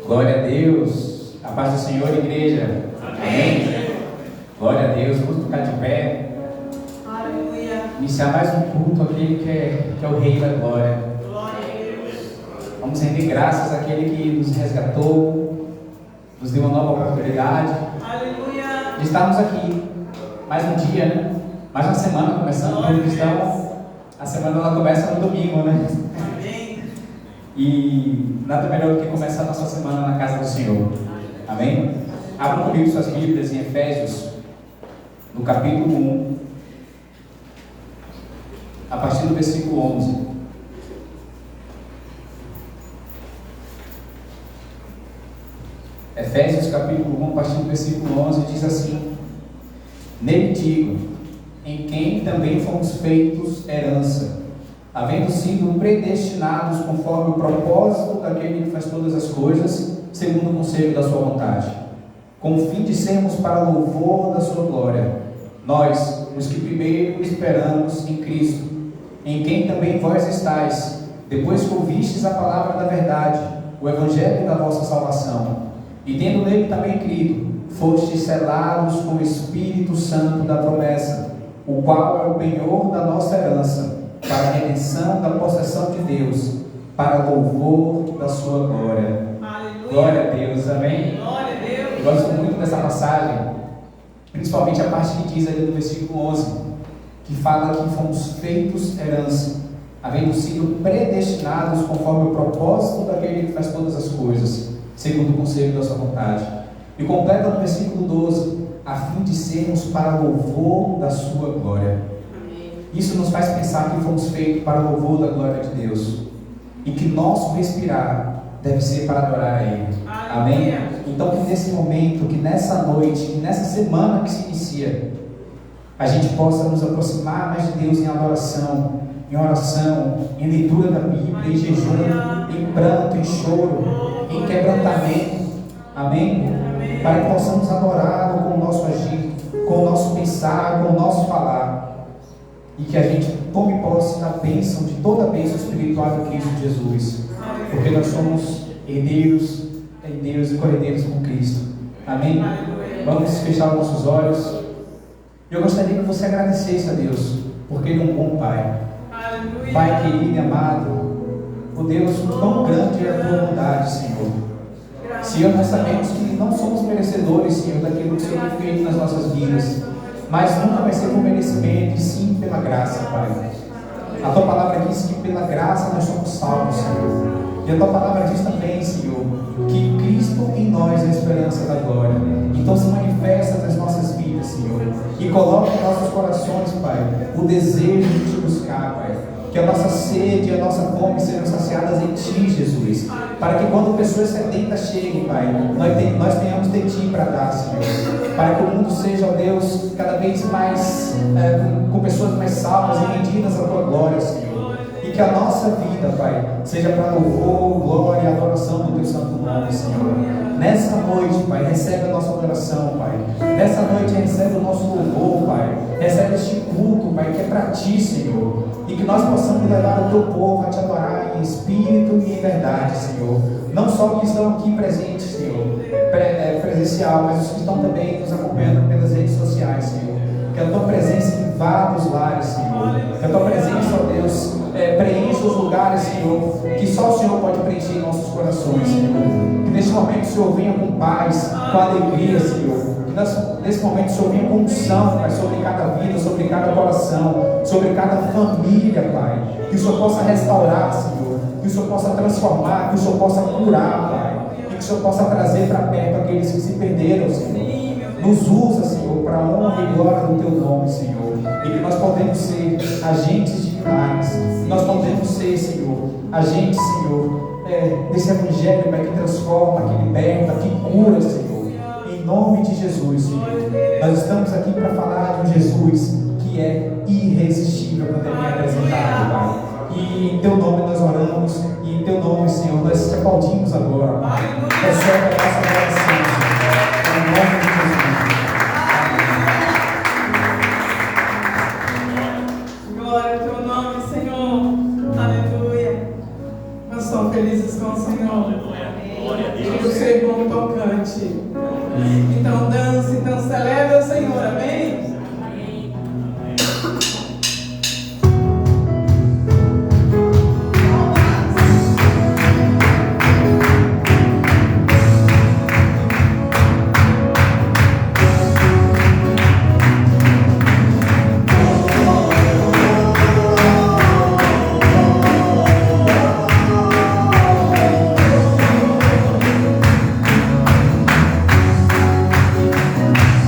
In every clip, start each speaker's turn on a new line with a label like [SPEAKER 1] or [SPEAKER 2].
[SPEAKER 1] Glória a Deus. A paz do Senhor, igreja. Amém. Glória a Deus. Vamos ficar de pé.
[SPEAKER 2] Aleluia.
[SPEAKER 1] Iniciar mais um culto aquele que é o Rei da Glória.
[SPEAKER 2] Glória a Deus.
[SPEAKER 1] Vamos render graças àquele que nos resgatou, nos deu uma nova oportunidade.
[SPEAKER 2] Aleluia.
[SPEAKER 1] De estarmos aqui. Mais um dia, né? Mais uma semana começando como cristão. A semana ela começa no domingo, né?
[SPEAKER 2] Amém.
[SPEAKER 1] E nada melhor do que começar a nossa semana na casa do Senhor. Amém? Abram comigo suas Bíblias em Efésios, no capítulo 1, a partir do versículo 11. Efésios capítulo 1, a partir do versículo 11, diz assim: Nele digo, em quem também fomos feitos herança, havendo sido predestinados conforme o propósito daquele que faz todas as coisas, segundo o conselho da sua vontade, com o fim de sermos para louvor da sua glória, nós, os que primeiro esperamos em Cristo, em quem também vós estáis, depois que ouvistes a palavra da verdade, o evangelho da vossa salvação, e tendo nele também crido, fostes selados com o Espírito Santo da promessa, o qual é o penhor da nossa herança, para a redenção da possessão de Deus, para louvor da sua glória.
[SPEAKER 2] Aleluia.
[SPEAKER 1] Glória a Deus, amém?
[SPEAKER 2] Glória a Deus.
[SPEAKER 1] Eu gosto muito dessa passagem, principalmente a parte que diz ali no versículo 11, que fala que fomos feitos herança, havendo sido predestinados conforme o propósito daquele que faz todas as coisas, segundo o conselho da sua vontade. E completa no versículo 12, a fim de sermos para louvor da sua glória. Isso nos faz pensar que fomos feitos para o louvor da glória de Deus e que nosso respirar deve ser para adorar a Ele. Amém? Então que nesse momento, que nessa noite, que nessa semana que se inicia, a gente possa nos aproximar mais de Deus em adoração, em oração, em leitura da Bíblia, em jejum, em pranto, em choro, em quebrantamento. Amém? Para que possamos adorá-lo com o nosso agir, com o nosso pensar, com o nosso falar. E que a gente tome posse da bênção, de toda a bênção espiritual de Cristo Jesus. Porque nós somos herdeiros e co-herdeiros com Cristo. Amém? Vamos fechar os nossos olhos. Eu gostaria que você agradecesse a Deus, porque Ele é um bom Pai. Pai querido e amado, o Deus, tão grande é a tua bondade, Senhor. Senhor, nós sabemos que não somos merecedores, Senhor, daquilo que o Senhor tem feito nas nossas vidas. Mas nunca vai ser por merecimento, e sim pela graça, Pai. A Tua palavra diz que pela graça nós somos salvos, Senhor. E a Tua palavra diz também, Senhor, que Cristo em nós é a esperança da glória. Então se manifesta nas nossas vidas, Senhor. E coloca em nossos corações, Pai, o desejo de Te buscar, Pai. Que a nossa sede e a nossa fome sejam saciadas em Ti, Jesus. Para que quando pessoas sedentas cheguem, Pai, nós tenhamos de Ti para dar, Senhor. Para que o mundo seja, ó Deus, cada vez mais, com pessoas mais salvas e rendidas à Tua glória, Senhor. E que a nossa vida, Pai, seja para louvor, glória e adoração do Teu santo nome, Senhor. Nessa noite, Pai, recebe a nossa adoração, Pai. Nessa noite recebe o nosso louvor, Pai. Recebe este culto, Pai, que é para Ti, Senhor. E que nós possamos levar o Teu povo a Te adorar em espírito e em verdade, Senhor. Não só os que estão aqui presentes, Senhor, presencial, mas os que estão também nos acompanhando pelas redes sociais, Senhor. Que a Tua presença invada os lares, Senhor. Que a Tua presença, ó Deus, preencha os lugares, Senhor, que só o Senhor pode preencher em nossos corações, Senhor. Que neste momento o Senhor venha com paz, com alegria, Senhor. Que nesse momento o Senhor venha com unção, Pai, sobre cada vida, sobre cada coração, sobre cada família, Pai. Que o Senhor possa restaurar, Senhor. Que o Senhor possa transformar, que o Senhor possa curar, Pai. E que o Senhor possa trazer para perto aqueles que se perderam, Senhor. Nos usa, Senhor, para a honra e glória do Teu nome, Senhor. E que nós podemos ser agentes de milagres. Que nós podemos ser, Senhor, agentes, Senhor, desse Evangelho, Pai, que transforma, que liberta, que cura, Senhor. Em nome de Jesus, Senhor. Nós estamos aqui para falar de um Jesus que é irresistível quando Ele é apresentado, Pai. E em Teu nome nós oramos, e em Teu nome, Senhor, nós te aplaudimos agora, Pai. Recebe a nossa adoração, Senhor. Em nome de Jesus.
[SPEAKER 2] Glória ao Teu nome, Senhor. Aleluia. Vamos
[SPEAKER 3] são felizes com o Senhor. E o seu irmão tocante. Então dance, então celebre o Senhor, amém?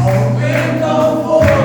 [SPEAKER 3] Aumenta o fogo.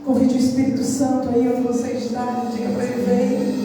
[SPEAKER 3] Convide o Espírito Santo aí onde você está. Diga para ele: vem.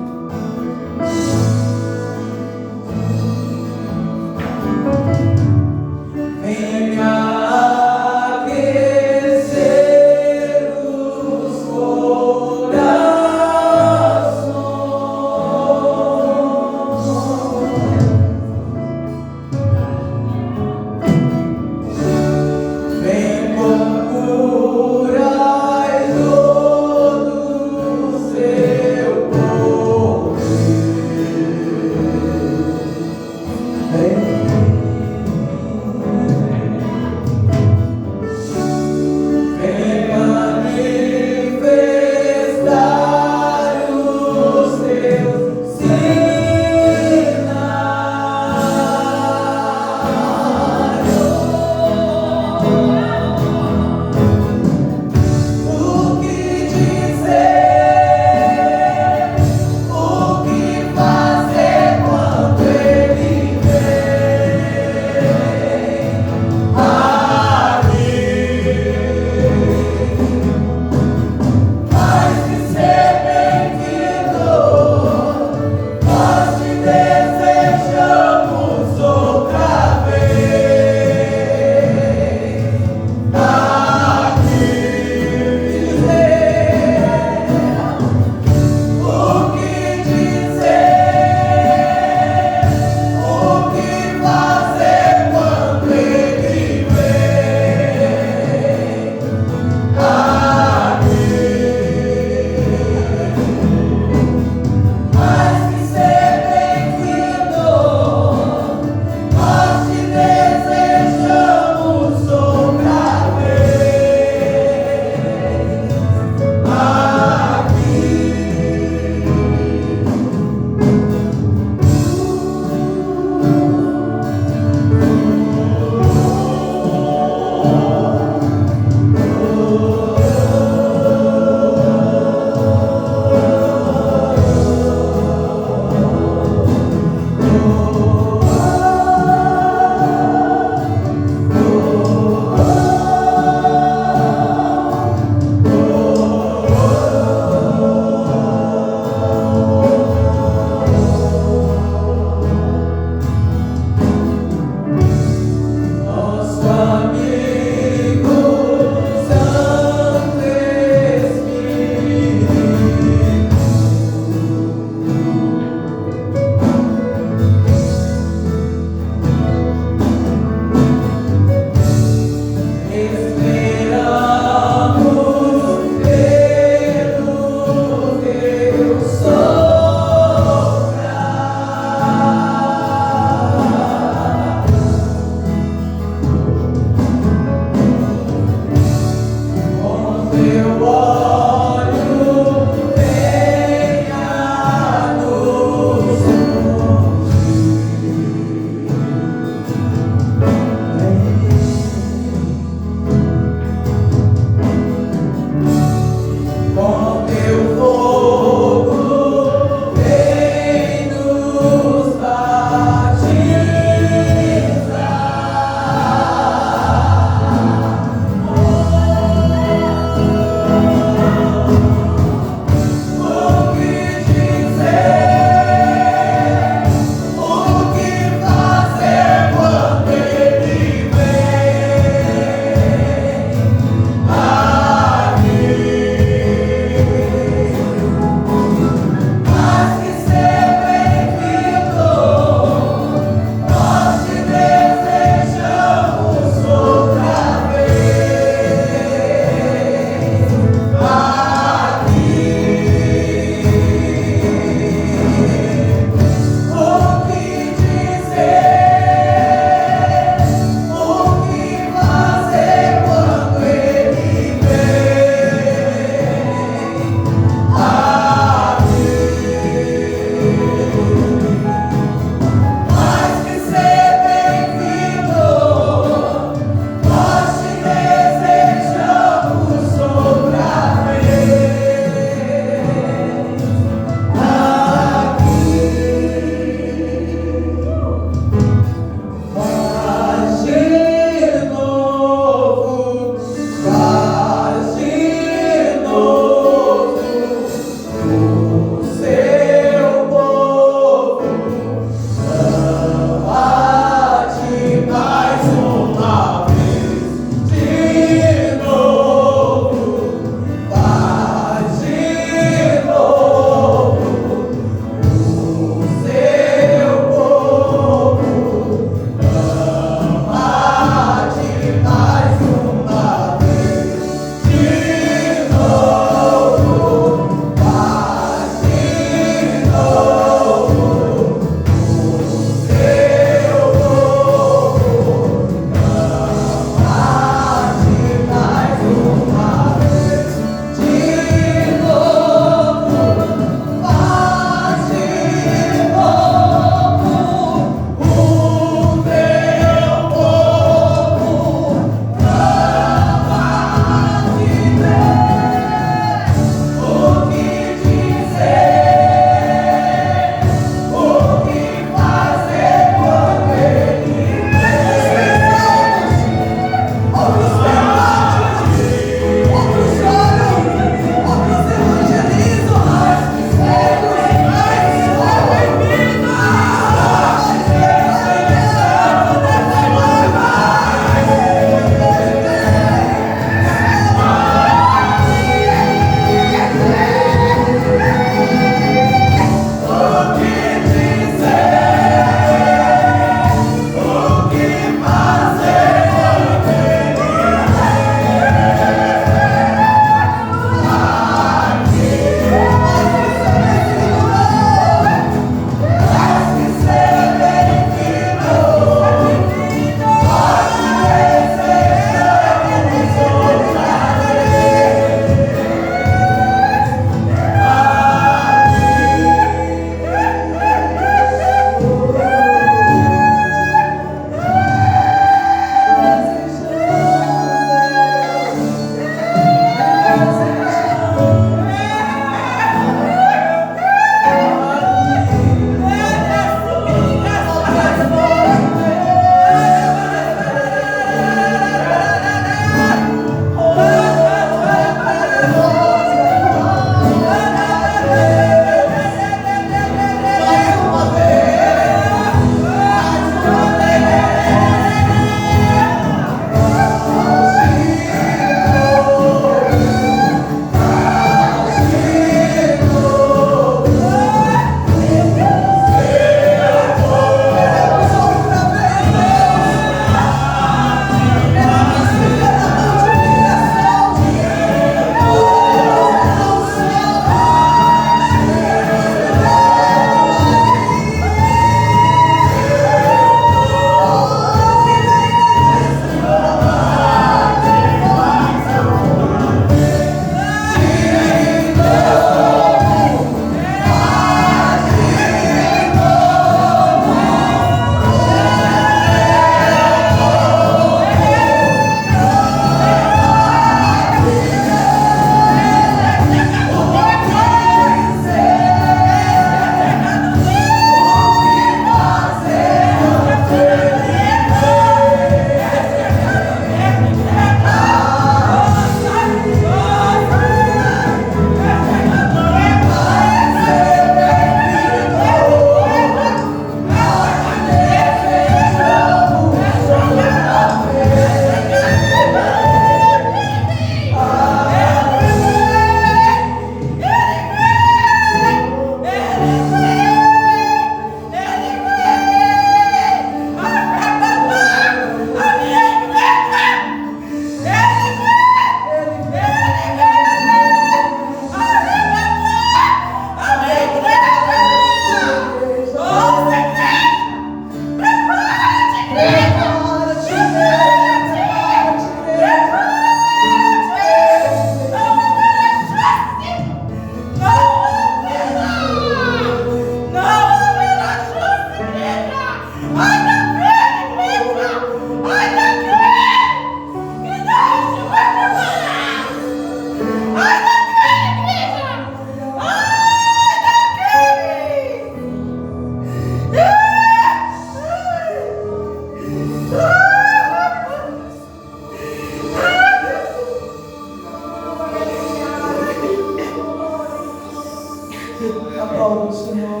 [SPEAKER 3] adoro o Senhor.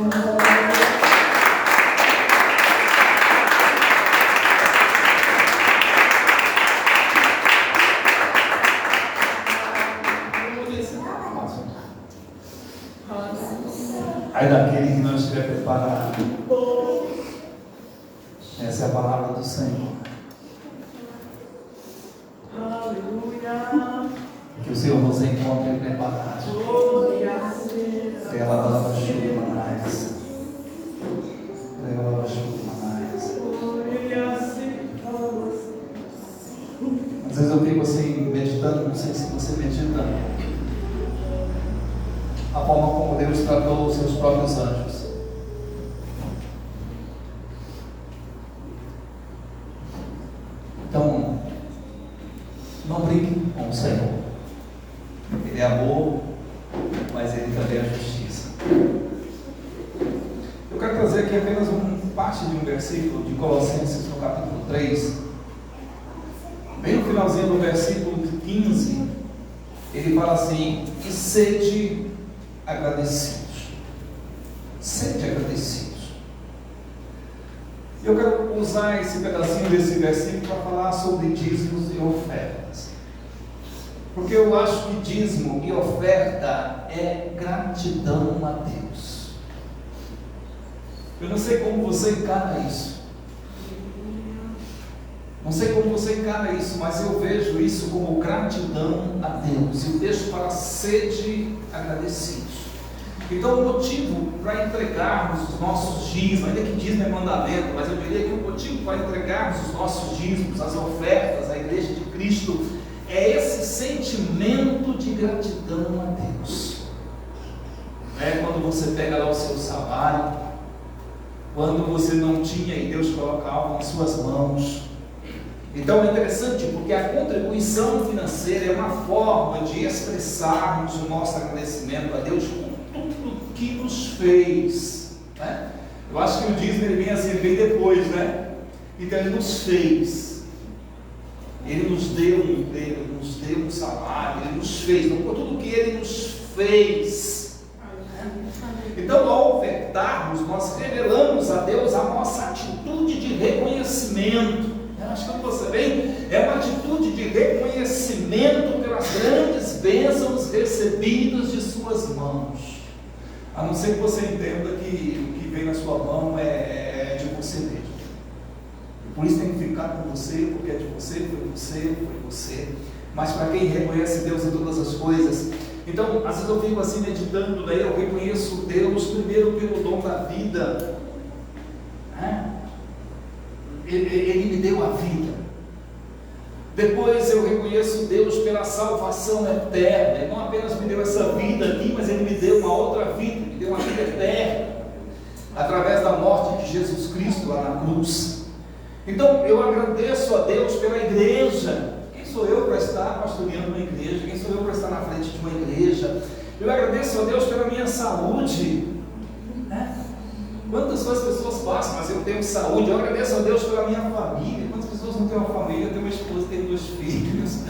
[SPEAKER 4] Aí daquele que não estiver preparado. Essa é a palavra do Senhor.
[SPEAKER 2] Aleluia.
[SPEAKER 4] Que o Senhor nos encontre preparados. Ela lava chuva mais. Ela lava chuva mais. Às vezes eu fico assim meditando, não sei se você medita, a forma como Deus tratou os seus próprios anjos. Então, não brinque com o Senhor. Ele é amor, mas Ele também é justiça. Eu quero trazer aqui apenas parte de um versículo de Colossenses, no capítulo 3. Bem no finalzinho do versículo 15, ele fala assim: e sede agradecidos. Sede agradecidos. Eu quero usar esse pedacinho desse versículo para falar sobre dízimos e ofertas. Porque eu acho que dízimo e oferta é gratidão a Deus. Eu não sei como você encara isso. Não sei como você encara isso, mas eu vejo isso como gratidão a Deus. E o texto fala: sede agradecidos. Então, o motivo para entregarmos os nossos dízimos, ainda que dízimo é mandamento, mas eu diria que o motivo para entregarmos os nossos dízimos, as ofertas à Igreja de Cristo, é esse sentimento de gratidão a Deus. Quando você pega lá o seu salário, quando você não tinha e Deus coloca algo nas suas mãos. Então é interessante porque a contribuição financeira é uma forma de expressarmos o nosso agradecimento a Deus por tudo que nos fez, né? Eu acho que o dízimo ele vem assim, bem depois, né? Então ele nos fez, ele nos deu um emprego, ele nos deu um salário, ele nos fez, não por tudo que ele nos fez. Então, ao ofertarmos, nós revelamos a Deus a nossa atitude de reconhecimento. Acho que você bem, é uma atitude de reconhecimento pelas grandes bênçãos recebidas de suas mãos. A não ser que você entenda que o que vem na sua mão é de você mesmo. E por isso tem que ficar com você, porque é de você, foi você. Mas para quem reconhece Deus em todas as coisas, então às vezes eu fico assim meditando, daí eu reconheço Deus primeiro pelo dom da vida. Ele me deu a vida. Depois eu reconheço Deus pela salvação eterna. Ele não apenas me deu essa vida aqui, mas Ele me deu uma outra vida, me deu uma vida eterna, através da morte de Jesus Cristo lá na cruz. Então eu agradeço a Deus pela igreja. Quem sou eu para estar pastoreando uma igreja? Quem sou eu para estar na frente de uma igreja? Eu agradeço a Deus pela minha saúde, né? Quantas pessoas passam, mas eu tenho saúde. Eu agradeço a Deus pela minha família. Quantas pessoas não têm uma família? Eu tenho uma esposa, tenho 2 filhos,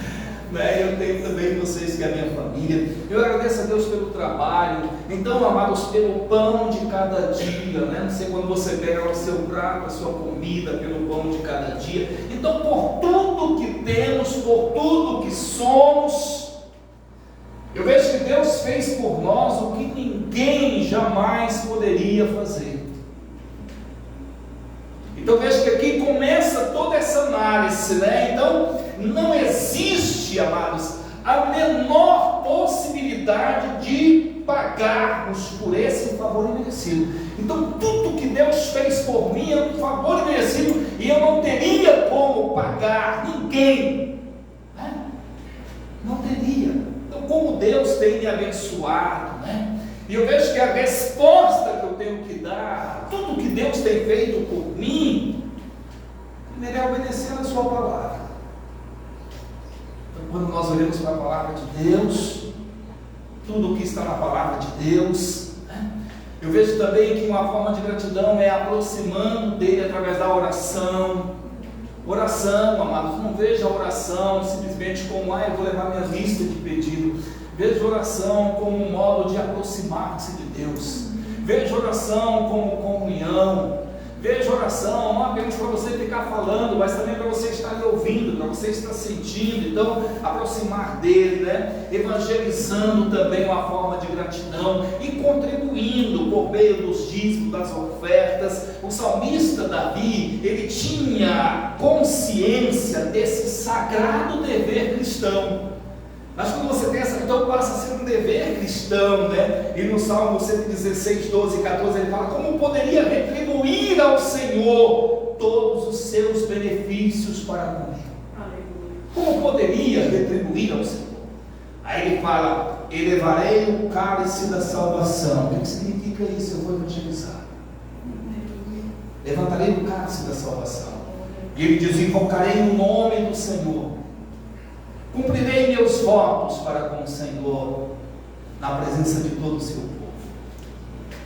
[SPEAKER 4] né? Eu tenho também vocês, que é a minha família. Eu agradeço a Deus pelo trabalho. Então, amados, pelo pão de cada dia, né? Não sei quando você pega o seu prato, a sua comida, pelo pão de cada dia. Então, por tudo que temos, por tudo que somos, eu vejo que Deus fez por nós o que ninguém jamais poderia fazer. Então veja que aqui começa toda essa análise, né? Então não existe, amados, a menor possibilidade de pagarmos por esse favor imerecido. Então tudo que Deus fez por mim é um favor imerecido e eu não teria como pagar ninguém, né? Não teria. Então como Deus tem me abençoado, né? E eu vejo que a resposta que eu tenho que dar a tudo que Deus tem feito por mim, primeiro é obedecer a sua palavra. Então quando nós olhamos para a palavra de Deus, tudo o que está na palavra de Deus, né? Eu vejo também que uma forma de gratidão é aproximando dele através da oração. Oração, amados, não veja a oração simplesmente como, eu vou levar minha lista de pedido. Veja a oração como um modo de aproximar-se de Deus. Veja oração como comunhão. Veja oração não apenas para você ficar falando, mas também para você estar lhe ouvindo, para você estar sentindo. Então, aproximar dele, né? Evangelizando também uma forma de gratidão e contribuindo por meio dos dízimos, das ofertas. O salmista Davi, ele tinha consciência desse sagrado dever cristão. Mas quando você tem essa, então passa a ser um dever cristão, né? E no Salmo 116, 12 e 14 ele fala: como poderia retribuir ao Senhor todos os seus benefícios para comigo? Como poderia retribuir ao Senhor? Aí ele fala: elevarei o cálice da salvação. O que significa isso? Eu vou evangelizar. Levantarei o cálice da salvação. E ele diz: invocarei o nome do Senhor. Cumprirei meus votos para com o Senhor, na presença de todo o seu povo.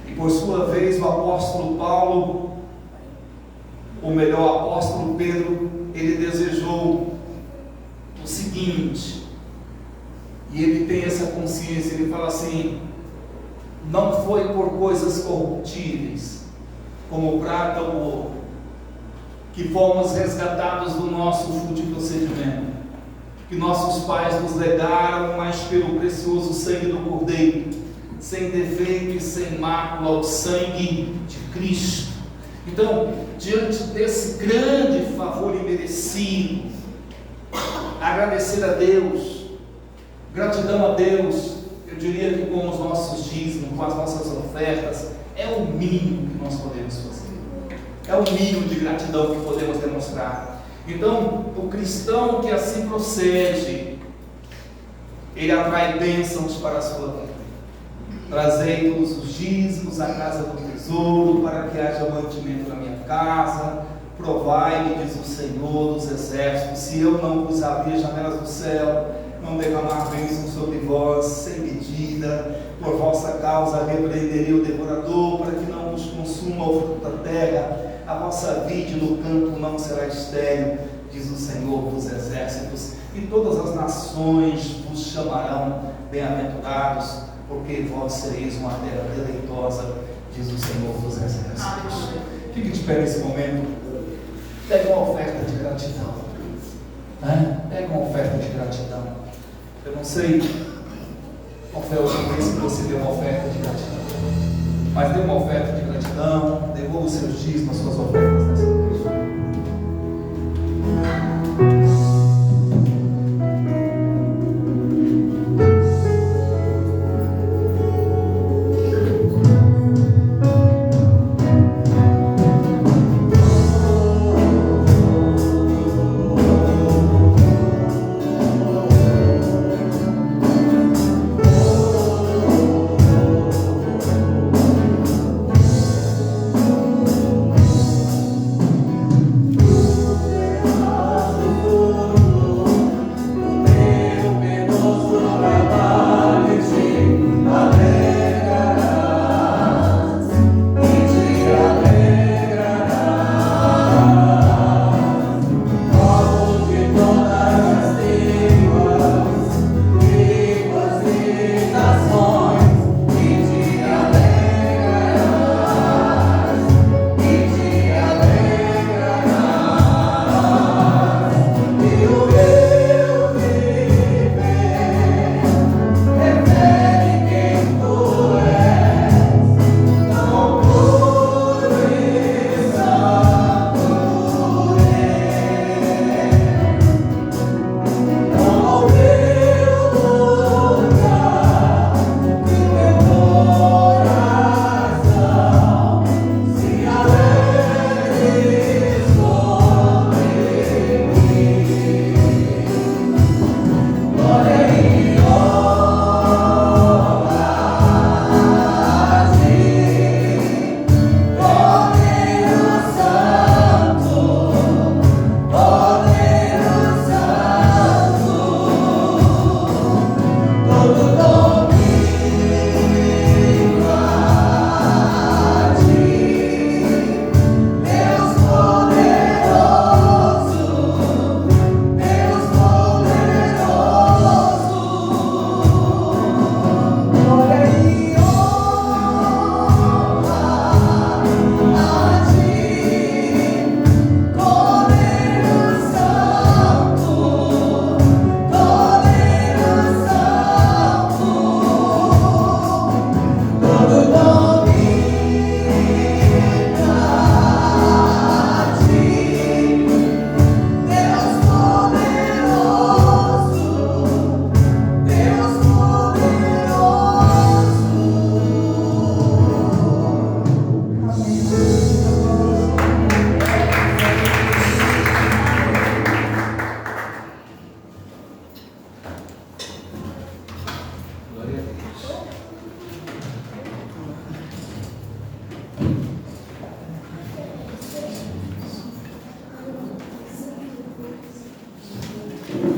[SPEAKER 4] E por sua vez o apóstolo Paulo, ou melhor, o apóstolo Pedro, ele desejou o seguinte, e ele tem essa consciência, ele fala assim: não foi por coisas corruptíveis, como prata ou ouro, que fomos resgatados do nosso fútil procedimento, que nossos pais nos legaram, mas pelo precioso sangue do Cordeiro, sem defeito e sem mácula, o sangue de Cristo. Então, diante desse grande favor imerecido, agradecer a Deus, gratidão a Deus, eu diria que com os nossos dízimos, com as nossas ofertas, é o mínimo que nós podemos fazer, é o mínimo de gratidão que podemos demonstrar. Então, o cristão que assim procede, ele atrai bênçãos para a sua vida. Trazei todos os dízimos à casa do tesouro, para que haja mantimento na minha casa. Provai-me, diz o Senhor dos exércitos, se eu não vos abrir as janelas do céu, não derramar bênção sobre vós, sem medida. Por vossa causa repreenderei o devorador, para que não vos consuma o fruto da terra. A vossa vide no campo não será estéril, diz o Senhor dos exércitos, e todas as nações vos chamarão bem-aventurados, porque vós sereis uma terra deleitosa, diz o Senhor dos exércitos. Fique de pé nesse momento, pega uma oferta de gratidão, pega uma oferta de gratidão. Eu não sei qual foi a última vez que você deu uma oferta de gratidão, mas dê uma oferta de gratidão, devolva os seus dízimos, as suas ofertas nessa igreja.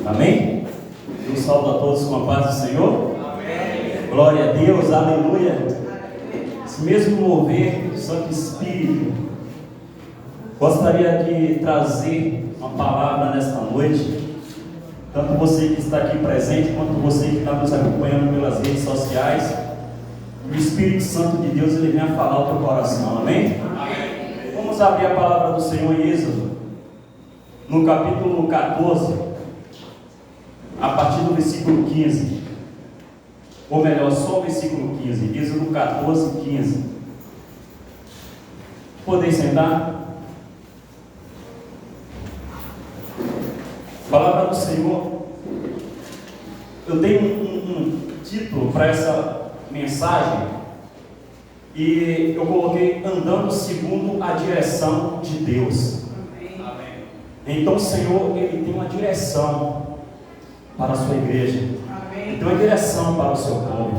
[SPEAKER 5] Amém? Eu saúdo a todos com a paz do Senhor. Amém. Glória a Deus, aleluia. Esse mesmo mover do Santo Espírito, gostaria de trazer uma palavra nesta noite. Tanto você que está aqui presente, quanto você que está nos acompanhando pelas redes sociais. O Espírito Santo de Deus, ele vem a falar ao teu coração, amém? Amém. Vamos abrir a palavra do Senhor em Êxodo, no capítulo 14, a partir do versículo 15. Ou melhor, só o versículo 15. Êxodo 14, 15. Podem sentar? Palavra do Senhor. Eu tenho um título para essa mensagem e eu coloquei andando segundo a direção de Deus. Amém. Então o Senhor, ele tem uma direção para a sua igreja. Amém. Ele tem uma direção para o seu povo.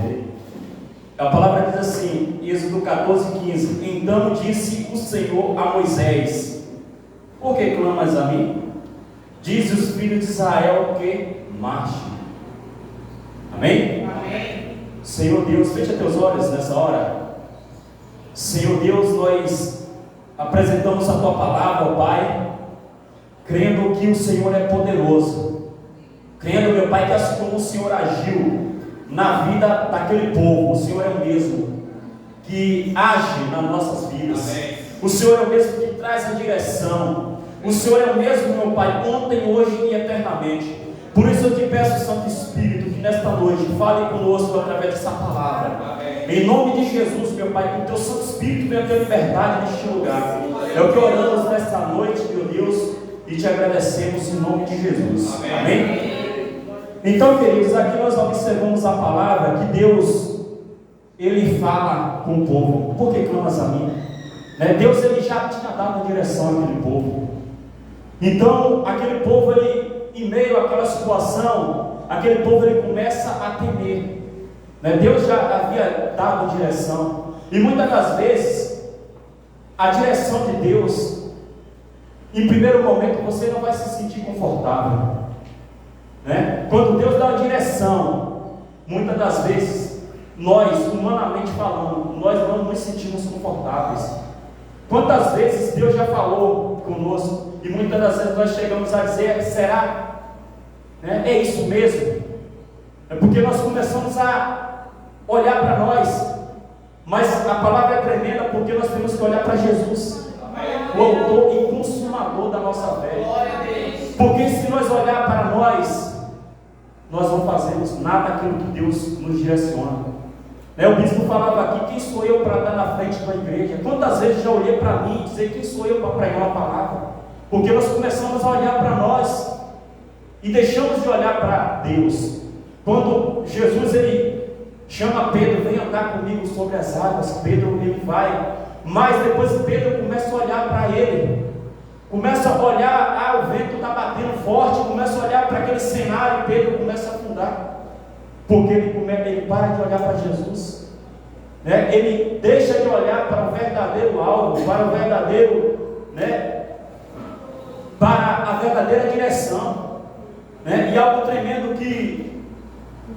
[SPEAKER 5] A palavra diz assim, Êxodo 14, 15. Então disse o Senhor a Moisés: por que clamas a mim? Diz os filhos de Israel que marche. Amém? Amém. Senhor Deus, fecha teus olhos nessa hora. Senhor Deus, nós apresentamos a tua palavra, ó Pai, crendo que o Senhor é poderoso, crendo, meu Pai, que assim como o Senhor agiu na vida daquele povo, o Senhor é o mesmo que age nas nossas vidas. Amém. O Senhor é o mesmo que traz a direção. O Senhor é o mesmo, meu Pai, ontem, hoje e eternamente. Por isso eu te peço, Santo Espírito, que nesta noite fale conosco através dessa palavra. Amém. Em nome de Jesus, meu Pai, que o teu Santo Espírito venha ter liberdade neste lugar. É o que oramos nesta noite, meu Deus, e te agradecemos em nome de Jesus. Amém. Amém? Então, queridos, aqui nós observamos a palavra que Deus, ele fala com o povo. Por que clamas a mim? Deus, ele já tinha dado a direção àquele povo. Então, aquele povo, ele, em meio àquela situação, aquele povo, ele começa a temer. Deus já havia dado direção. E muitas das vezes, a direção de Deus, em primeiro momento, você não vai se sentir confortável. Quando Deus dá a direção, muitas das vezes, nós, humanamente falando, nós não nos sentimos confortáveis. Quantas vezes Deus já falou conosco e muitas das vezes nós chegamos a dizer: será? É isso mesmo? É porque nós começamos a olhar para nós, mas a palavra é tremenda porque nós temos que olhar para Jesus, o autor e consumador da nossa fé. Porque se nós olhar para nós não fazemos nada daquilo que Deus nos direciona. O bispo falava aqui: quem sou eu para estar na frente da igreja? Quantas vezes já olhei para mim e dizer: quem sou eu para pregar uma palavra? Porque nós começamos a olhar para nós e deixamos de olhar para Deus. Quando Jesus, ele chama Pedro: vem andar comigo sobre as águas. Pedro, ele vai, mas depois Pedro começa a olhar para ele, começa a olhar: o vento está batendo forte, começa a olhar para aquele cenário, e Pedro começa a afundar. Porque ele para de olhar para Jesus, ele deixa de olhar para o verdadeiro alvo, para o verdadeiro, para a verdadeira direção, e algo tremendo que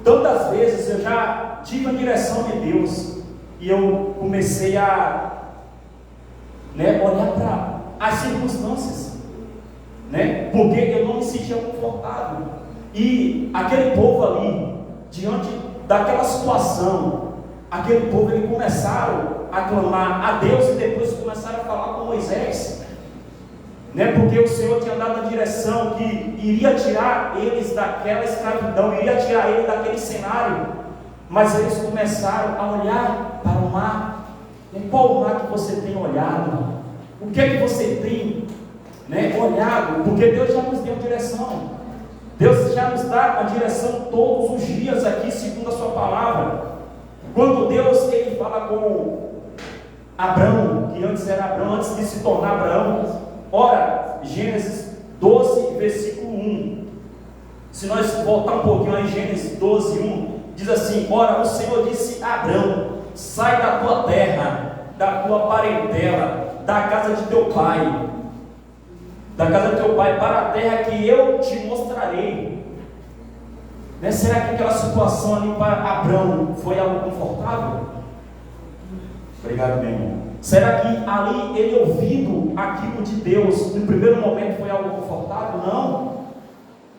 [SPEAKER 5] tantas vezes eu já tive a direção de Deus e eu comecei a olhar para as circunstâncias, porque eu não me sentia confortável. E aquele povo ali, diante daquela situação, aquele povo, eles começaram a clamar a Deus e depois começaram a falar com Moisés, porque o Senhor tinha dado a direção que iria tirar eles daquela escravidão, iria tirar eles daquele cenário, mas eles começaram a olhar para o mar. Qual mar que você tem olhado? O que é que você tem olhado? Porque Deus já nos deu direção. Deus já nos dá a direção todos os dias aqui, segundo a sua palavra. Quando Deus, ele fala com Abraão, que antes era Abraão, antes de se tornar Abraão, ora, Gênesis 12, versículo 1. Se nós voltar um pouquinho aí, Gênesis 12, 1, diz assim: ora, o Senhor disse a Abraão: sai da tua terra, da tua parentela, da casa de teu pai, para a terra que eu te mostrarei. Né? Será que aquela situação ali para Abraão foi algo confortável? Obrigado, meu irmão. Será que ali ele ouvindo aquilo de Deus, no primeiro momento foi algo confortável? Não.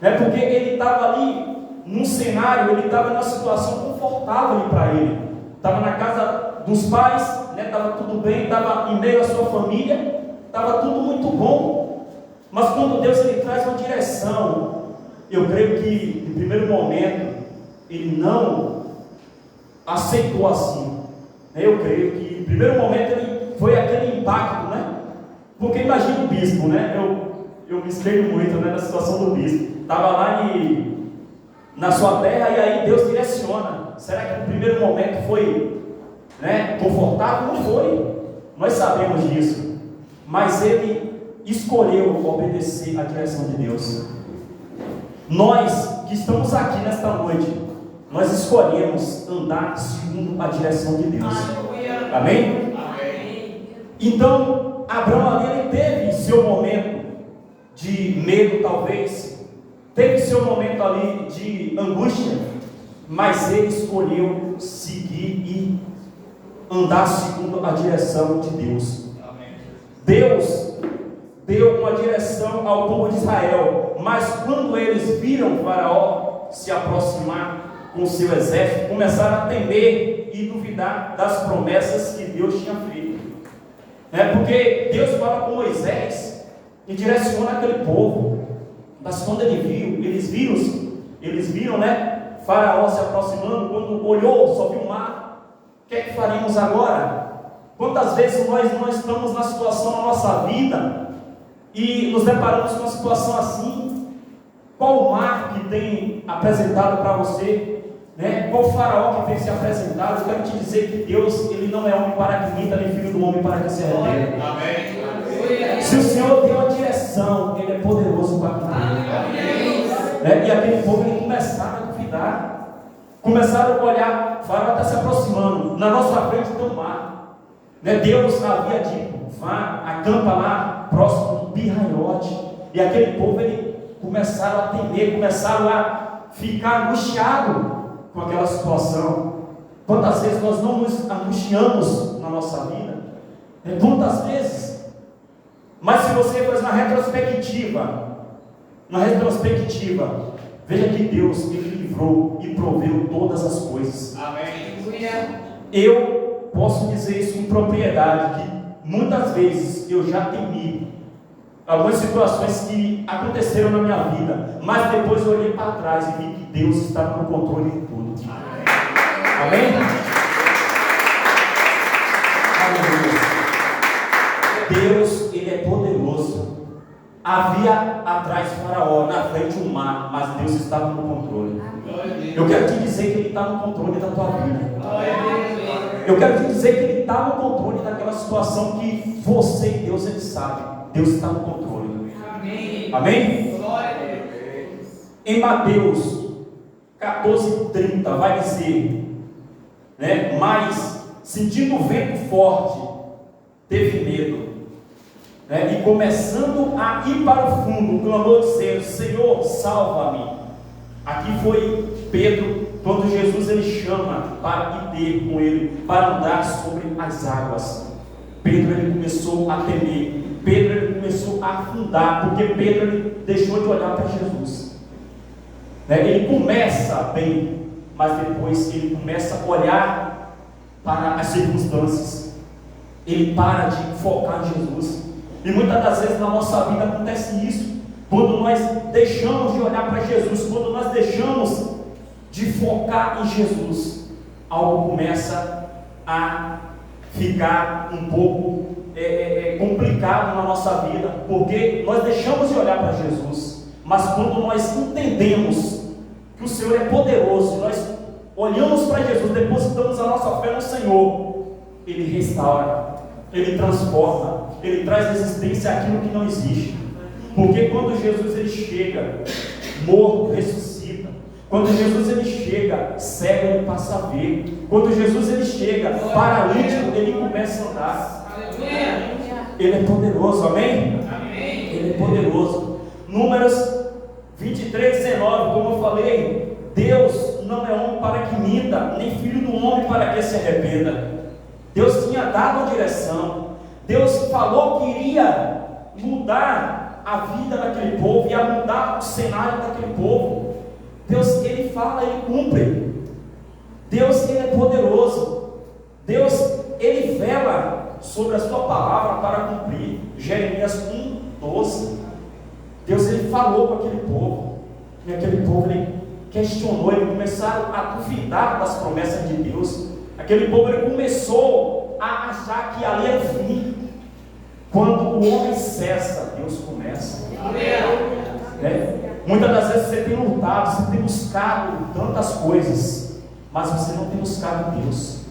[SPEAKER 5] É porque ele estava ali num cenário, ele estava numa situação confortável para ele. Estava na casa dos pais, né? Estava tudo bem, estava em meio à sua família, estava tudo muito bom. Mas quando Deus ele traz uma direção, eu creio que no primeiro momento ele não aceitou assim. Eu creio que no primeiro momento ele foi aquele impacto, né? Porque imagina o bispo, né? Eu me espelho muito, né, na situação do bispo. Estava lá na sua terra e aí Deus direciona. Será que no primeiro momento foi, né, confortável? Não foi. Nós sabemos disso. Mas ele escolheu obedecer à direção de Deus. Nós que estamos aqui nesta noite, nós escolhemos andar segundo a direção de Deus. Amém?
[SPEAKER 2] Amém.
[SPEAKER 5] Então, Abraão ali, ele teve seu momento de medo, talvez, teve seu momento ali de angústia, mas ele escolheu seguir e andar segundo a direção de Deus. Deus deu uma direção ao povo de Israel, mas quando eles viram Faraó se aproximar com seu exército, começaram a temer e duvidar das promessas que Deus tinha feito. Porque Deus fala com Moisés e direciona aquele povo, mas quando eles viram, né, Faraó se aproximando, quando olhou, só viu o mar. O que é que faremos agora? Quantas vezes nós não estamos na situação na nossa vida e nos deparamos com uma situação assim? Qual o mar que tem apresentado para você? Né? Qual o faraó que tem se apresentado? Eu quero te dizer que Deus, ele não é homem para que minta, nem filho do homem para que se arrependa.
[SPEAKER 4] Amém.
[SPEAKER 5] Se o Senhor deu a direção, ele é poderoso para cumprir. E aquele povo, ele começaram a duvidar, começaram a olhar, o faraó está se aproximando, na nossa frente tem um mar. Deus havia dito, vá, acampa lá próximo do Pi-Hahirote. E aquele povo, ele começaram a temer, começaram a ficar angustiados com aquela situação. Quantas vezes nós não nos angustiamos na nossa vida? Quantas vezes? Mas se você faz uma retrospectiva, veja que Deus, ele livrou e proveu todas as coisas.
[SPEAKER 4] Amém.
[SPEAKER 5] Eu posso dizer isso com propriedade, que muitas vezes eu já temi algumas situações que aconteceram na minha vida, mas depois eu olhei para trás e vi que Deus estava no controle de tudo. Amém? Deus, ele é poderoso. Havia atrás de Faraó, na frente um mar, mas Deus estava no controle. Eu quero te dizer que ele está no controle da tua vida. Eu quero te dizer que ele está no controle daquela situação que você e Deus, ele sabe. Deus está no controle. Amém? Em Mateus 14:30 vai dizer, né? Mas sentindo o vento forte, teve medo, né? E começando a ir para o fundo, clamou dizendo: Senhor, salva-me. Aqui foi Pedro, quando Jesus ele chama para ir ter com ele, para andar sobre as águas. Pedro ele começou a temer, Pedro ele começou a afundar, porque Pedro ele deixou de olhar para Jesus. Ele começa bem, mas depois ele começa a olhar para as circunstâncias. Ele para de focar em Jesus. E muitas das vezes na nossa vida acontece isso. Quando nós deixamos de olhar para Jesus, quando nós deixamos de focar em Jesus, algo começa a ficar um pouco complicado na nossa vida, porque nós deixamos de olhar para Jesus. Mas quando nós entendemos que o Senhor é poderoso, nós olhamos para Jesus, depositamos a nossa fé no Senhor, Ele restaura, Ele transforma, Ele traz existência àquilo que não existe. Porque quando Jesus ele chega, morto ressuscita. Quando Jesus ele chega, cego ele passa a ver. Quando Jesus ele chega, paralítico ele começa a andar. Ele é poderoso, amém? Ele é poderoso. Números 23:19, como eu falei, Deus não é homem para que minta, nem filho do homem para que se arrependa. Deus tinha dado a direção. Deus falou que iria mudar a vida daquele povo, ia mudar o cenário daquele povo. Deus, Ele fala, Ele cumpre. Deus, Ele é poderoso. Deus, Ele vela sobre a sua palavra para cumprir. Jeremias 1:12. Deus, Ele falou com aquele povo, e aquele povo, Ele questionou, eles começaram a duvidar das promessas de Deus. Aquele povo, ele começou a achar que ali era o fim. Quando o homem cessa, Deus começa. Muitas das vezes você tem lutado, você tem buscado tantas coisas, mas você não tem buscado Deus.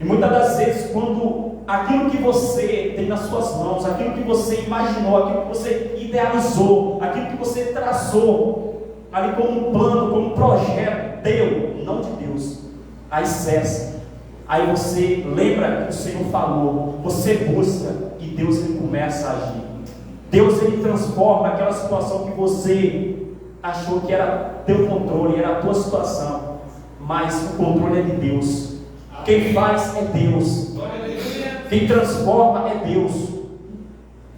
[SPEAKER 5] E muitas das vezes, quando aquilo que você tem nas suas mãos, aquilo que você imaginou, aquilo que você idealizou, aquilo que você traçou ali como um plano, como um projeto, Deus, não de Deus, aí cessa. Aí você lembra que o Senhor falou, você busca e Deus, Ele começa a agir. Deus, Ele transforma aquela situação que você achou que era teu controle, era a tua situação, mas o controle é de Deus. Quem faz é Deus. Quem transforma é Deus.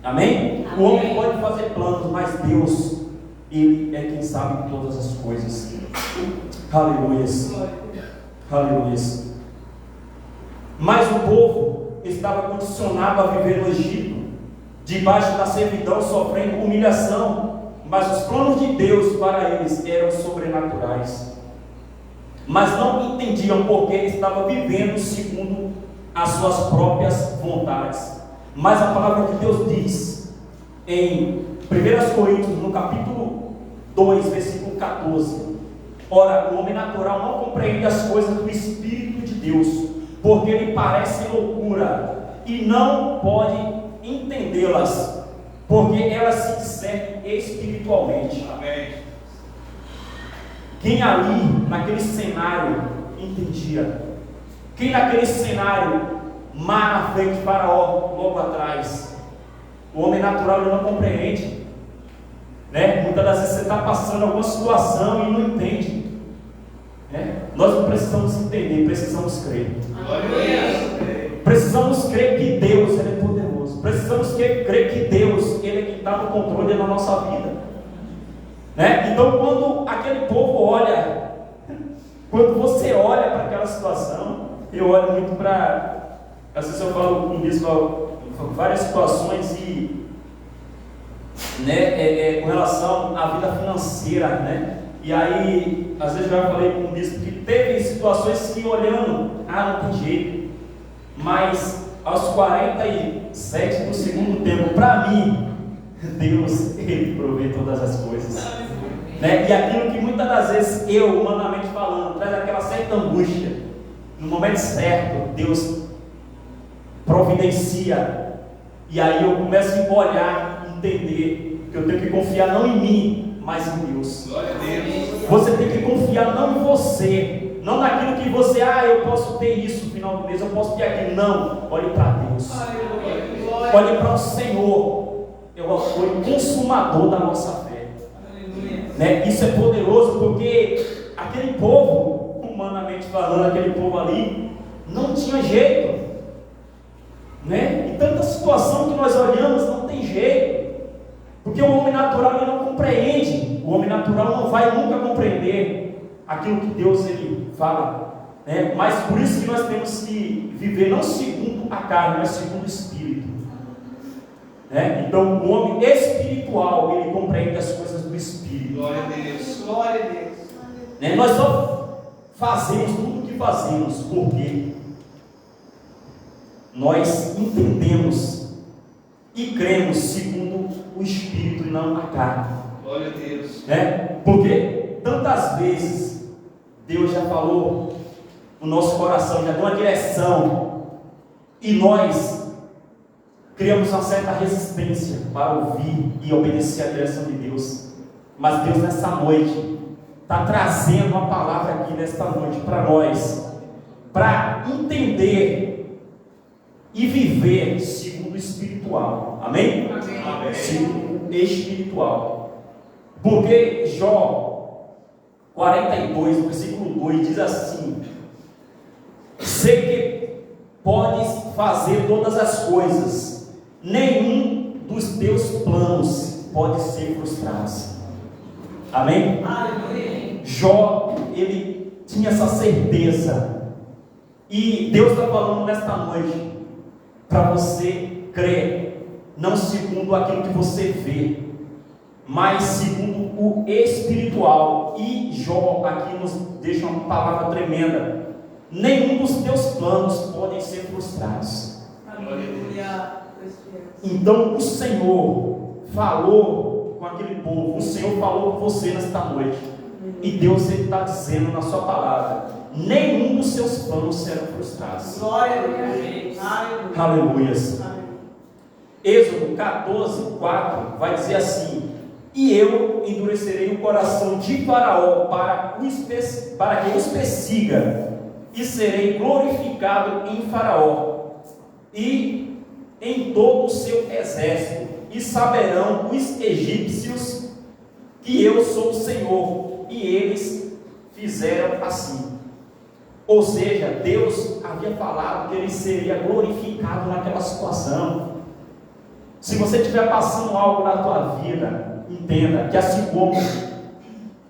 [SPEAKER 5] Amém? O homem pode fazer planos, mas Deus, Ele é quem sabe de todas as coisas. Aleluias. Aleluias. Mas o povo estava condicionado a viver no Egito, debaixo da servidão, sofrendo humilhação. Mas os planos de Deus para eles eram sobrenaturais. Mas não entendiam porque estavam vivendo segundo as suas próprias vontades. Mas a palavra de Deus diz em 1 Coríntios, no capítulo 2, versículo 14: ora, o homem natural não compreende as coisas do Espírito de Deus, porque lhe parece loucura, e não pode entendê-las, porque elas se discernem espiritualmente. Amém. Quem ali, naquele cenário, entendia? Quem naquele cenário, mar na frente, Faraó, logo atrás? O homem natural, ele não compreende, né? Muitas das vezes você está passando alguma situação e não entende, né? Nós não precisamos entender, precisamos crer. Precisamos crer que Deus, Ele é poderoso. Precisamos crer que Deus, Ele é quem está no controle da nossa vida, né? Então, quando aquele povo olha, quando você olha para aquela situação, eu olho muito para, às vezes eu falo com isso, várias situações e, né, com relação à vida financeira, né? E aí, às vezes eu já falei com isso, que teve situações que olhando, não tem jeito, mas aos 47 do segundo tempo, para mim, Deus, Ele provê todas as coisas, né? E aquilo que muitas das vezes eu, humanamente falando, traz aquela certa angústia, no momento certo, Deus providencia, e aí eu começo a olhar, entender que eu tenho que confiar não em mim, mas em Deus. Glória a Deus. Você tem que confiar não em você, não naquilo que você, eu posso ter isso no final do mês, eu posso ter aquilo. Não, olhe para Deus. Olhe para o Senhor. Eu sou o consumador da nossa fé, né? Isso é poderoso, porque aquele povo, humanamente falando, aquele povo ali não tinha jeito, né? E tanta situação que nós olhamos não tem jeito, porque o homem natural ele não compreende. O homem natural não vai nunca compreender aquilo que Deus ele fala, né? Mas por isso que nós temos que viver não segundo a carne, mas segundo o Espírito, né? Então o homem espiritual ele compreende as coisas do Espírito. Glória a Deus. Glória a Deus. Né? Nós só fazemos tudo o que fazemos porque nós entendemos e cremos segundo o Espírito e não a carne. Glória a Deus. Né? Porque tantas vezes Deus já falou no nosso coração, já deu uma direção, e nós criamos uma certa resistência para ouvir e obedecer a direção de Deus. Mas Deus nessa noite está trazendo uma palavra aqui nesta noite para nós, para entender e viver segundo o espiritual. Amém? Amém. Segundo o espiritual. Porque Jó, 42, no versículo 2, diz assim: sei que podes fazer todas as coisas, nenhum dos teus planos pode ser frustrado. Amém?
[SPEAKER 2] Aleluia.
[SPEAKER 5] Jó, ele tinha essa certeza, e Deus está falando nesta noite para você crer, não segundo aquilo que você vê, mas segundo o espiritual. E Jó aqui nos deixa uma palavra tremenda: nenhum dos teus planos podem ser frustrados.
[SPEAKER 2] Aleluia.
[SPEAKER 5] Então o Senhor falou com aquele povo, o Senhor falou com você nesta noite, e Deus está dizendo na sua palavra: nenhum dos seus planos serão frustrados.
[SPEAKER 2] Glória a Deus. Aleluia.
[SPEAKER 5] Aleluias. Êxodo 14, 4 vai dizer assim: e eu endurecerei o coração de Faraó para que os persiga, e serei glorificado em Faraó e em todo o seu exército, e saberão os egípcios que eu sou o Senhor. E eles fizeram assim. Ou seja, Deus havia falado que ele seria glorificado naquela situação. Se você estiver passando algo na tua vida, entenda que assim como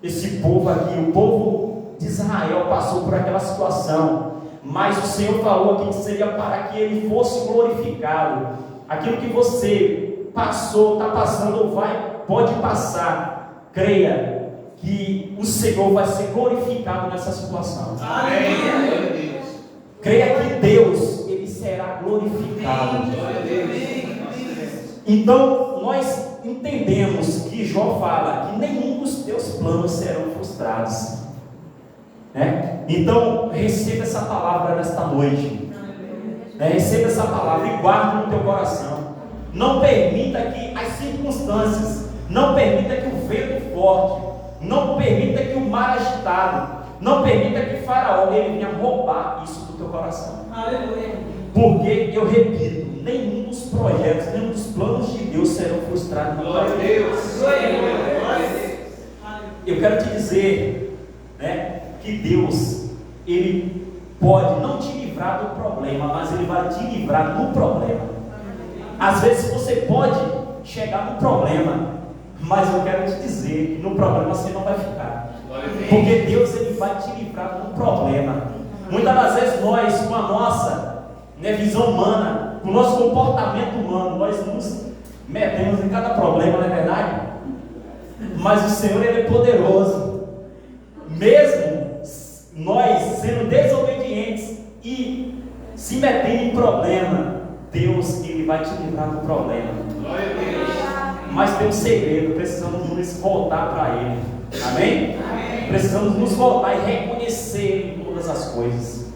[SPEAKER 5] esse povo aqui, o povo de Israel passou por aquela situação, mas o Senhor falou aqui que seria para que ele fosse glorificado. Aquilo que você passou, está passando ou pode passar, creia que o Senhor vai ser glorificado nessa situação.
[SPEAKER 2] Amém.
[SPEAKER 5] Creia que Deus, ele será glorificado. Então nós entendemos que Jó fala que nenhum dos teus planos serão frustrados, né? Então receba essa palavra nesta noite, né? Receba essa palavra e guarde no teu coração. Não permita que as circunstâncias, não permita que o vento forte, não permita que o mar agitado, não permita que Faraó ele venha roubar isso do teu coração.
[SPEAKER 2] Aleluia.
[SPEAKER 5] Porque eu repito, nenhum dos projetos, nenhum dos planos de Deus serão frustrados na tua vida. Eu quero te dizer, né, que Deus, ele pode não te livrar do problema, mas ele vai te livrar do problema. Às vezes você pode chegar no problema, mas eu quero te dizer que no problema você não vai ficar, porque Deus ele vai te livrar do problema. Muitas das vezes nós, com a nossa, né, visão humana, com o nosso comportamento humano, nós nos metemos em cada problema, não é verdade? Mas o Senhor ele é poderoso. Mesmo nós sendo desobedientes e se metendo em problema, Deus ele vai te livrar do problema. Mas tem um segredo: precisamos nos voltar para Ele. Amém? Precisamos nos voltar e reconhecer em todas as coisas.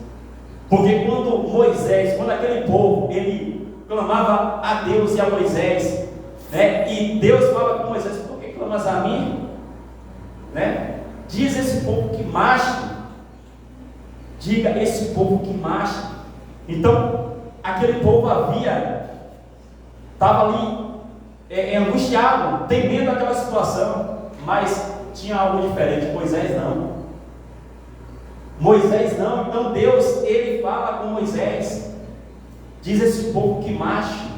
[SPEAKER 5] Porque quando aquele povo ele clamava a Deus e a Moisés, né? E Deus fala com Moisés: por que clamas a mim? Né? Diz esse povo que marche. Diga esse povo que marche. Então aquele povo estava ali angustiado, temendo aquela situação, mas tinha algo diferente. Moisés não. Então Deus ele fala com Moisés, diz esse povo que marche.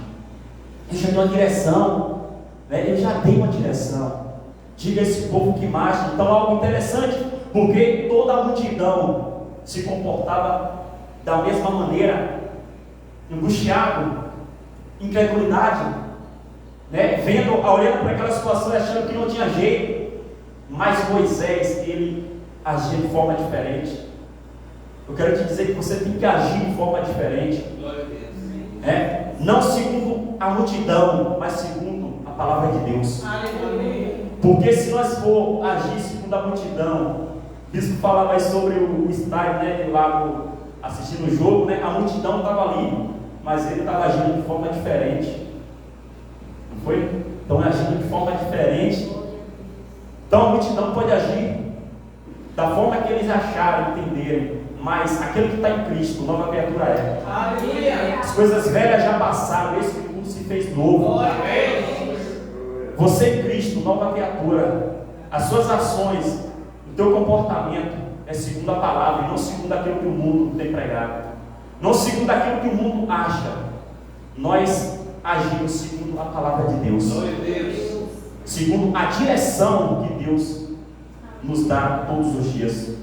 [SPEAKER 5] Eu já dei uma direção, né? Eu já dei uma direção. Diga esse povo que marche. Então algo interessante, porque toda a multidão se comportava da mesma maneira, angustiado, incredulidade, né? Olhando para aquela situação, achando que não tinha jeito. Mas Moisés ele agia de forma diferente. Eu quero te dizer que você tem que agir de forma diferente, né? Não segundo a multidão, mas segundo a palavra de Deus.
[SPEAKER 2] Aleluia.
[SPEAKER 5] Porque se nós for agir segundo a multidão, o bispo falava aí sobre o estádio, né, lá assistindo o jogo, né? A multidão estava ali, mas ele estava agindo de forma diferente, não foi? Então agindo de forma diferente. Então a multidão pode agir da forma que eles acharam, entenderem, mas aquele que está em Cristo, nova criatura é.
[SPEAKER 2] Aleluia.
[SPEAKER 5] As coisas velhas já passaram, esse que tudo se fez novo. Você em Cristo, nova criatura. As suas ações, o teu comportamento é segundo a palavra e não segundo aquilo que o mundo tem pregado, não segundo aquilo que o mundo acha. Nós agimos segundo a palavra de Deus, segundo a direção que Deus nos dá todos os dias.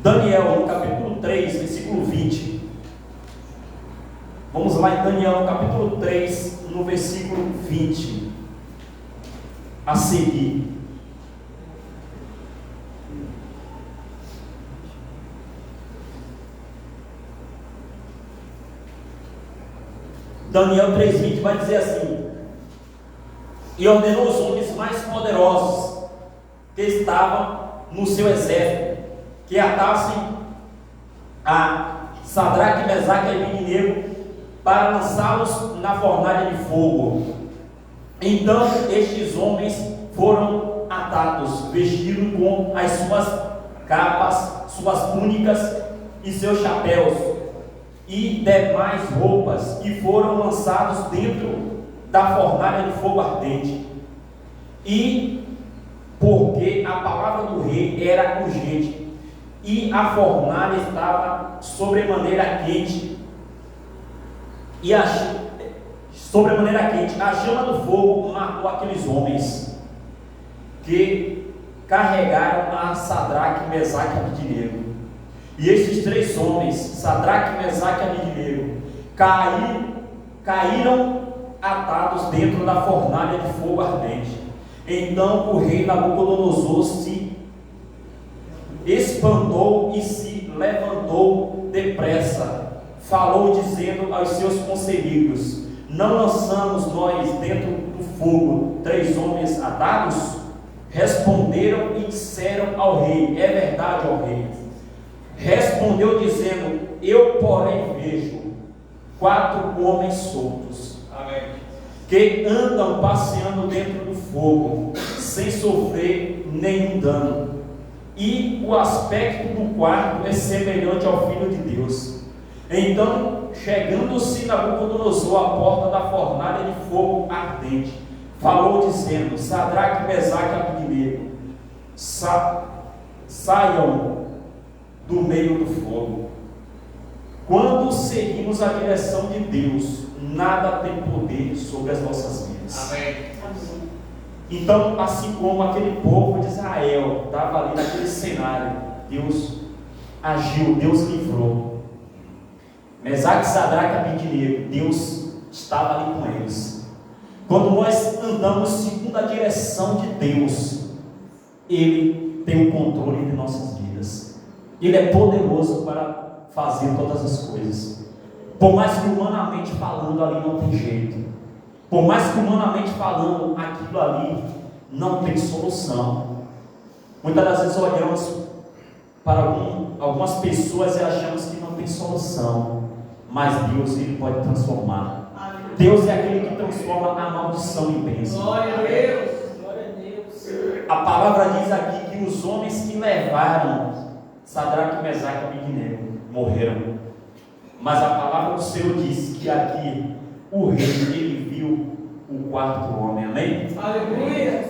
[SPEAKER 5] Daniel, no capítulo 3, versículo 20. Vamos lá em Daniel, no capítulo 3, no versículo 20. A seguir. Daniel 3,20 vai dizer assim: e ordenou os homens mais poderosos que estavam no seu exército que atassem a Sadraque, Mesaque e Abednego para lançá-los na fornalha de fogo. Então estes homens foram atados, vestidos com as suas capas, suas túnicas e seus chapéus e demais roupas, e foram lançados dentro da fornalha de fogo ardente. E porque a palavra do rei era urgente, e a fornalha estava sobremaneira quente, a chama do fogo matou aqueles homens que carregaram a Sadraque, Mesaque e Abednego. E esses três homens, Sadraque, Mesaque e Abednego, caíram atados dentro da fornalha de fogo ardente. Então o rei Nabucodonosor se espantou e se levantou depressa, falou dizendo aos seus conselheiros: não lançamos nós dentro do fogo três homens atados? Responderam e disseram ao rei: é verdade, ó rei. Respondeu dizendo: eu porém vejo 4 homens soltos. Amém. Que andam passeando dentro do fogo sem sofrer nenhum dano, e o aspecto do quarto é semelhante ao Filho de Deus. Então, chegando-se Nabucodonosor à porta da fornalha de fogo ardente, falou dizendo: Sadraque, Mesaque e Abednego, saiam do meio do fogo. Quando seguimos a direção de Deus, nada tem poder sobre as nossas vidas. Amém. Então, assim como aquele povo de Israel estava ali naquele cenário, Deus agiu, Deus livrou. Mesaque, Sadraque e Abednego, Deus estava ali com eles. Quando nós andamos segundo a direção de Deus, Ele tem o controle de nossas vidas. Ele é poderoso para fazer todas as coisas. Por mais que humanamente falando ali não tem jeito, por mais que humanamente falando aquilo ali não tem solução. Muitas das vezes olhamos para algumas pessoas e achamos que não tem solução, mas Deus, Ele pode transformar. Deus é aquele que transforma a maldição em bênção. Glória a Deus, glória a Deus. A palavra diz aqui que os homens que levaram Sadraque, Mesaque e Abednego morreram, mas a palavra do Senhor diz que aqui o rei, ele viu o 4º homem. Amém? Aleluia.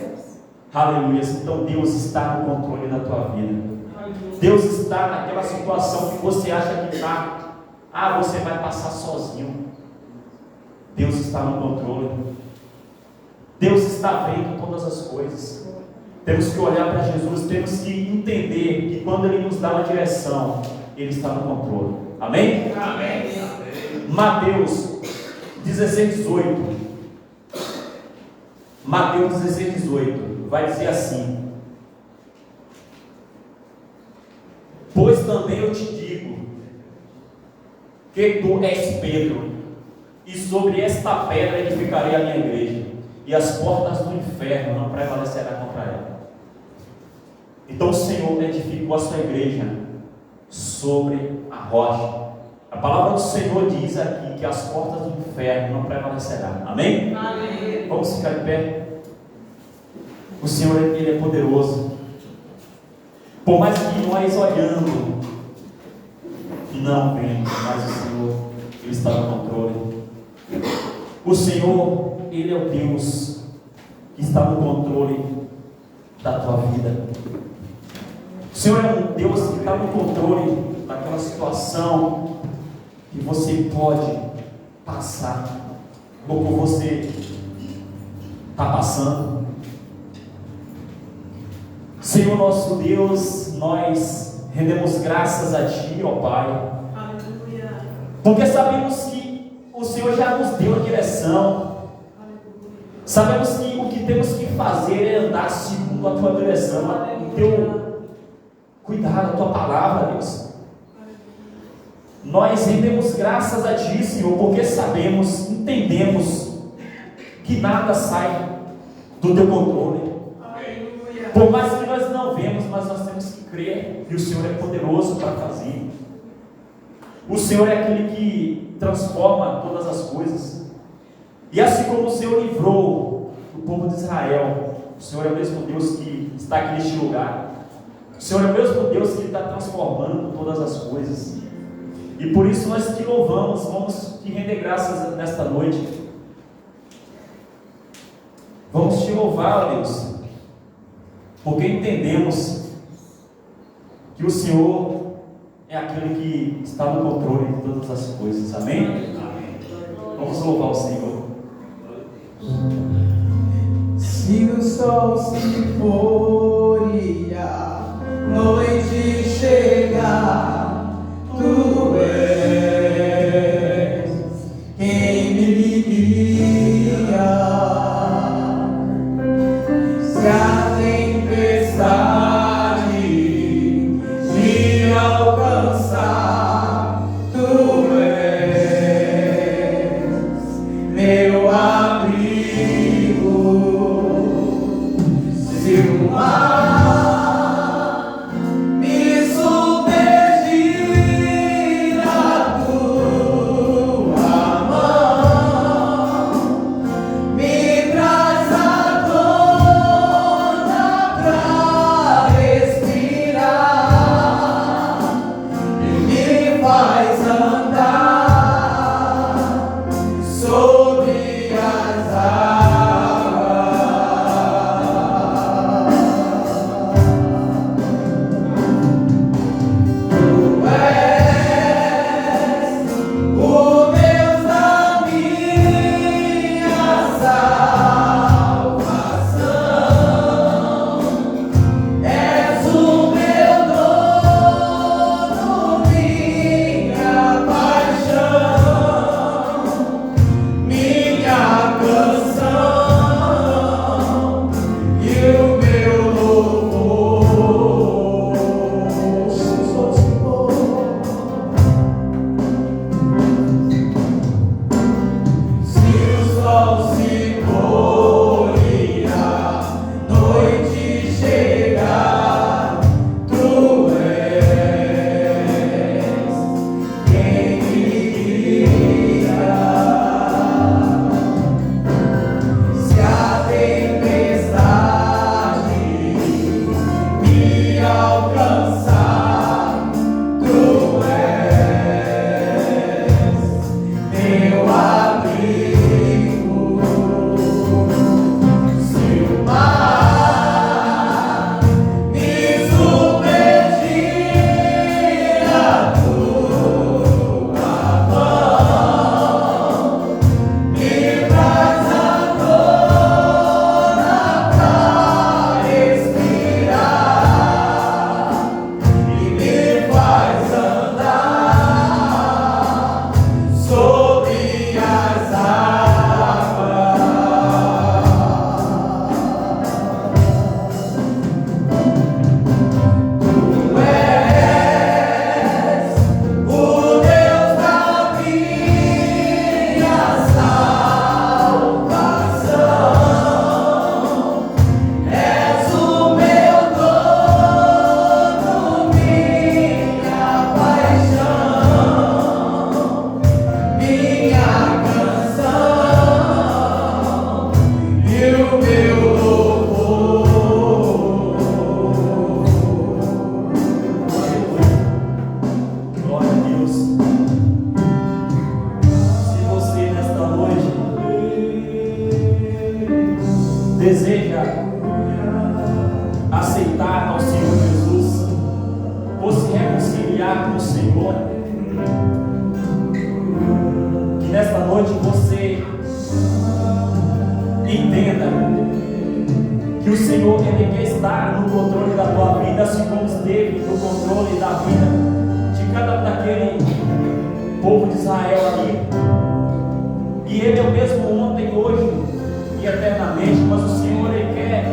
[SPEAKER 5] Aleluia. Então Deus está no controle da tua vida. Deus está naquela situação que você acha que está, você vai passar sozinho. Deus está no controle. Deus está vendo todas as coisas. Temos que olhar para Jesus, temos que entender que quando Ele nos dá uma direção, Ele está no controle. Amém? Amém. Mateus 16:18. Mateus 16:18 vai dizer assim: pois também eu te digo que tu és Pedro, e sobre esta pedra edificarei a minha igreja, e as portas do inferno não prevalecerão contra ela. Então o Senhor edificou a sua igreja sobre a rocha. A palavra do Senhor diz aqui que as portas do inferno não prevalecerão. Amém? Amém. Vamos ficar de pé. O Senhor, Ele é poderoso. Por mais que nós olhando não vemos, mas o Senhor, Ele está no controle. O Senhor, Ele é o Deus que está no controle da tua vida. O Senhor é um Deus que está no controle daquela situação que você pode passar, ou que você está passando. Senhor nosso Deus, nós rendemos graças a Ti, ó Pai, porque sabemos que o Senhor já nos deu a direção. Sabemos que o que temos que fazer é andar segundo a Tua direção, o Teu cuidado, a Tua palavra, Deus. Nós rendemos graças a Ti, Senhor, porque sabemos, entendemos que nada sai do Teu controle. Por mais que nós não vemos, mas nós temos que crer, e o Senhor é poderoso para fazer. O Senhor é aquele que transforma todas as coisas. E assim como o Senhor livrou o povo de Israel, o Senhor é o mesmo Deus que está aqui neste lugar. O Senhor é o mesmo Deus que está transformando todas as coisas. E por isso nós te louvamos, vamos te render graças nesta noite. Vamos te louvar, ó Deus, porque entendemos que o Senhor é aquele que está no controle de todas as coisas. Amém? Amém. Vamos louvar o Senhor.
[SPEAKER 3] Se o sol se for e a noite chegar, Tu és quem me guia. Se a tempestade me alcançar, Tu és meu abrigo. Se o mar me submergir, a Tua mão
[SPEAKER 5] você entenda que o Senhor, Ele quer estar no controle da tua vida, assim como esteve no controle da vida de cada daquele povo de Israel ali. E Ele é o mesmo ontem, hoje e eternamente. Mas o Senhor, Ele quer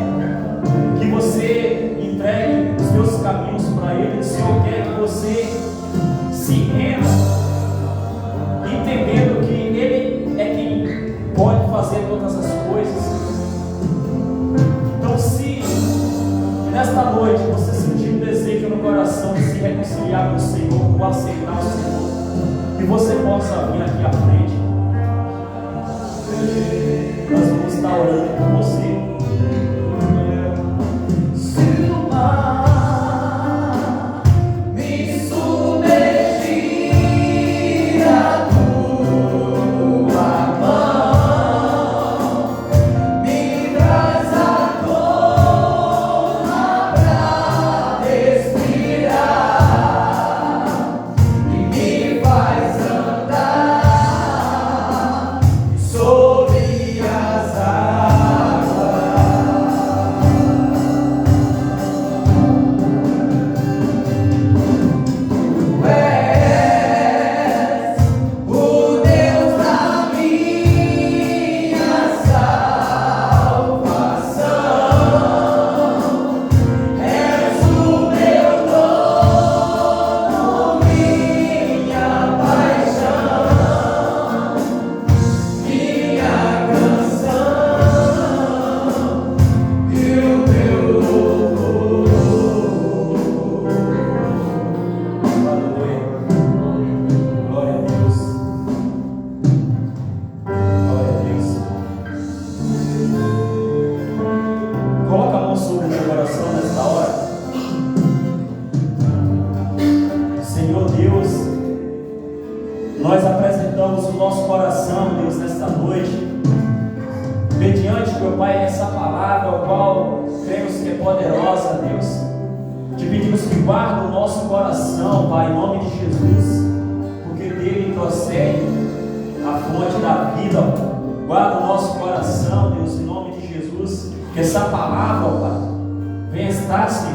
[SPEAKER 5] que você entregue os seus caminhos para Ele. O Senhor quer que você se renda, entendendo que Ele é quem pode fazer todas as coisas. Então, se nesta noite você sentir um desejo no coração de se reconciliar com o Senhor, ou aceitar o Senhor, que você possa vir aqui à frente. Nós vamos estar orando por você. Nós apresentamos o nosso coração, Deus, nesta noite, mediante, meu Pai, essa palavra, a qual cremos que é poderosa, Deus. Te pedimos que guarde o nosso coração, Pai, em nome de Jesus, porque dele procede a fonte da vida. Guarda o nosso coração, Deus, em nome de Jesus, que essa palavra, Pai, venha estar, Senhor,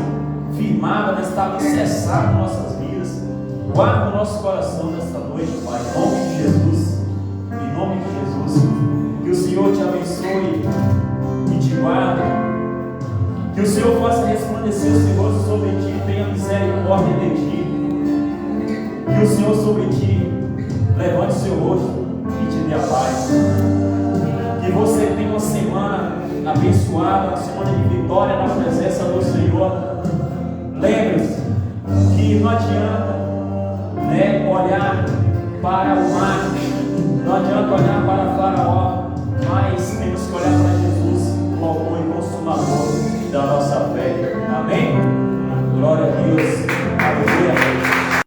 [SPEAKER 5] firmada, venha estar alicerçada em nossas vidas. Guarda o nosso coração nesta noite, Pai, em nome de Jesus, em nome de Jesus. Que o Senhor te abençoe e te guarde. Que o Senhor faça resplandecer o seu rosto sobre ti e tenha misericórdia de ti. Que o Senhor sobre ti levante o seu rosto e te dê a paz. Que você tenha uma semana abençoada, uma semana de vitória na presença do Senhor. Lembre-se que não adianta olhar para o mar, não adianta olhar